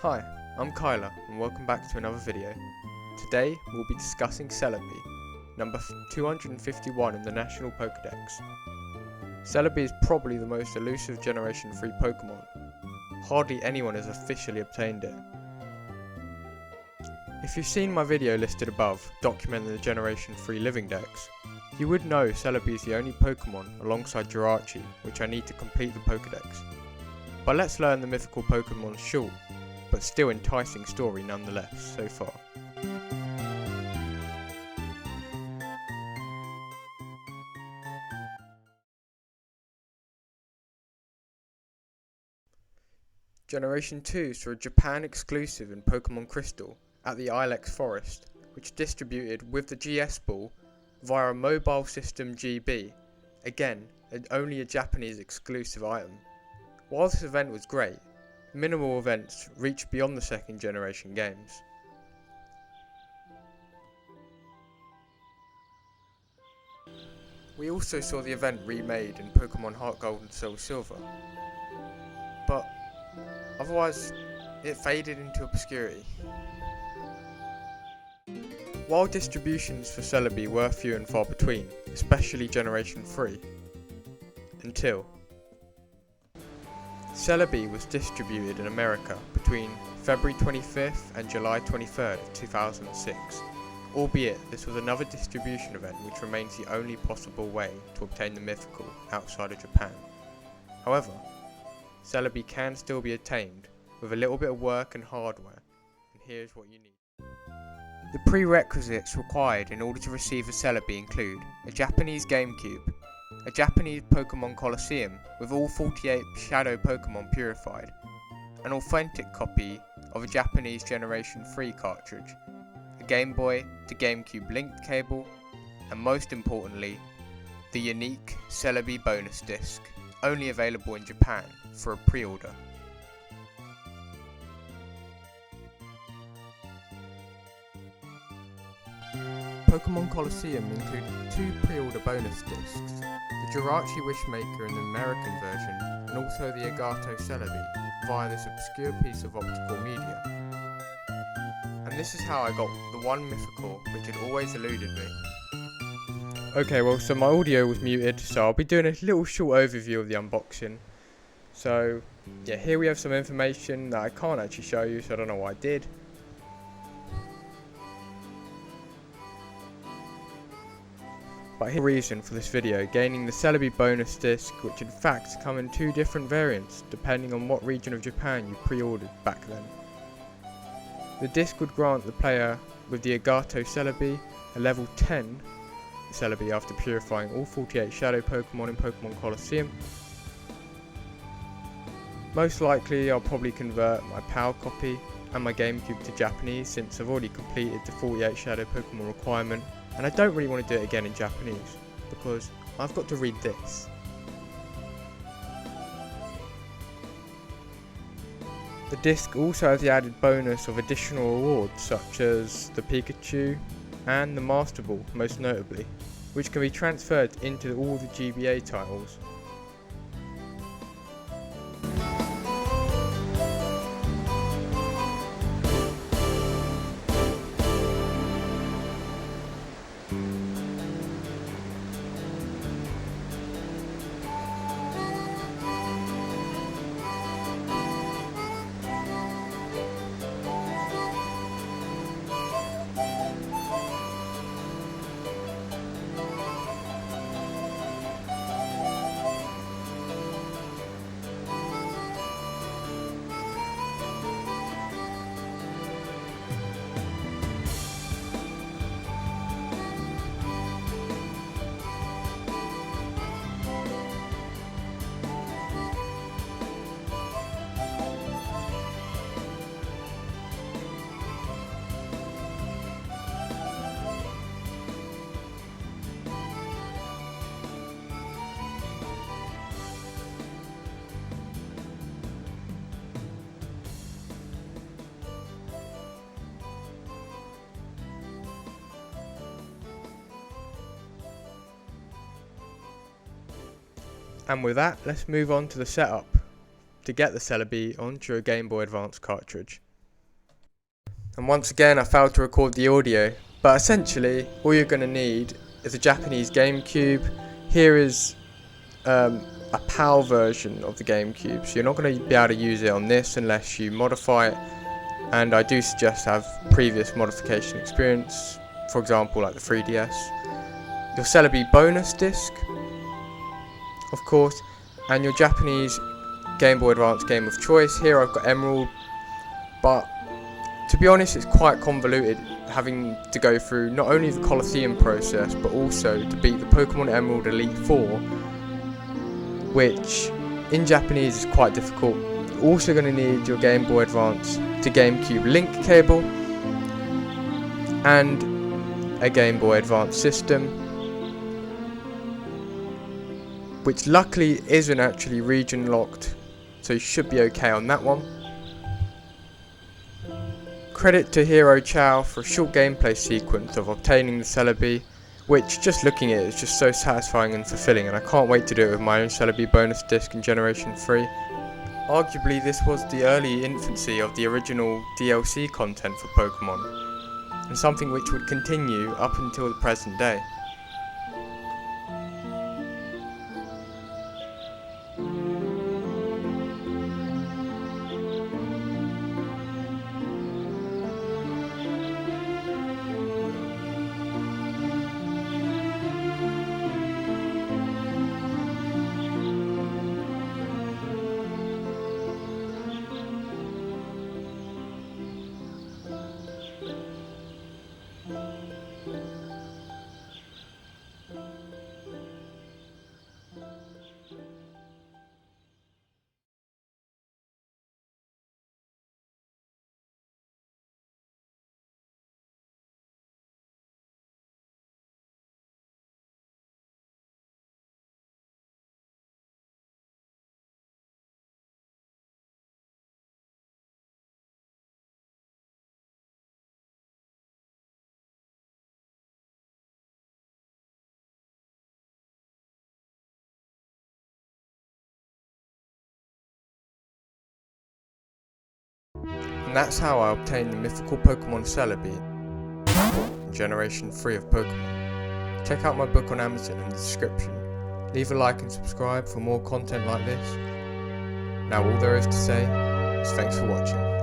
Hi, I'm Kyler and welcome back to another video. Today we'll be discussing Celebi, number 251 in the National Pokédex. Celebi is probably the most elusive Generation 3 Pokémon. Hardly anyone has officially obtained it. If you've seen my video listed above, documenting the Generation 3 living dex, you would know Celebi is the only Pokémon alongside Jirachi which I need to complete the Pokédex. But let's learn the mythical Pokémon's short, but still enticing story nonetheless so far. Generation 2 saw a Japan exclusive in Pokémon Crystal at the Ilex Forest, which distributed with the GS Ball via a mobile system GB, again only a Japanese exclusive item. While this event was great, minimal events reached beyond the second generation games. We also saw the event remade in Pokémon Heart Gold and Soul Silver, but otherwise it faded into obscurity. While distributions for Celebi were few and far between, especially Generation 3, until Celebi was distributed in America between February 25th and July 23rd, 2006, albeit this was another distribution event which remains the only possible way to obtain the mythical outside of Japan. However, Celebi can still be attained with a little bit of work and hardware, and here's what you need. The prerequisites required in order to receive a Celebi include a Japanese GameCube, a Japanese Pokémon Colosseum with all 48 Shadow Pokémon purified, an authentic copy of a Japanese Generation 3 cartridge, a Game Boy to GameCube linked cable, and most importantly, the unique Celebi bonus disc, only available in Japan for a pre-order. Pokémon Colosseum included 2 pre-order bonus discs, the Jirachi Wishmaker in the American version, and also the Agate Celebi via this obscure piece of optical media. And this is how I got the one mythical which had always eluded me. Okay, well, so my audio was muted, so I'll be doing a little short overview of the unboxing. So, yeah, here we have some information that I can't actually show you, so I don't know what I did. But here's the reason for this video, gaining the Celebi bonus disc, which in fact come in 2 different variants depending on what region of Japan you pre-ordered back then. The disc would grant the player with the Agate Celebi a level 10 Celebi after purifying all 48 Shadow Pokemon in Pokémon Colosseum. Most likely I'll probably convert my PAL copy and my GameCube to Japanese since I've already completed the 48 Shadow Pokemon requirement. And I don't really want to do it again in Japanese, because I've got to read this. The disc also has the added bonus of additional rewards such as the Pikachu and the Master Ball, most notably, which can be transferred into all the GBA titles. And with that, let's move on to the setup to get the Celebi onto a Game Boy Advance cartridge. And once again I failed to record the audio, but essentially all you're going to need is a Japanese GameCube. Here is a PAL version of the GameCube, so you're not going to be able to use it on this unless you modify it, and I do suggest to have previous modification experience, for example like the 3DS. Your Celebi bonus disc, of course, and your Japanese Game Boy Advance game of choice. Here I've got Emerald, but to be honest it's quite convoluted having to go through not only the Colosseum process but also to beat the Pokémon Emerald Elite 4, which in Japanese is quite difficult. You're also going to need your Game Boy Advance to GameCube link cable and a Game Boy Advance system, which luckily isn't actually region locked, so you should be okay on that one. Credit to Hero Chow for a short gameplay sequence of obtaining the Celebi, which just looking at it is just so satisfying and fulfilling, and I can't wait to do it with my own Celebi bonus disc in Generation 3. Arguably this was the early infancy of the original DLC content for Pokémon, and something which would continue up until the present day. And that's how I obtained the mythical Pokémon Celebi in Generation 3 of Pokémon. Check out my book on Amazon in the description. Leave a like and subscribe for more content like this. Now all there is to say is thanks for watching.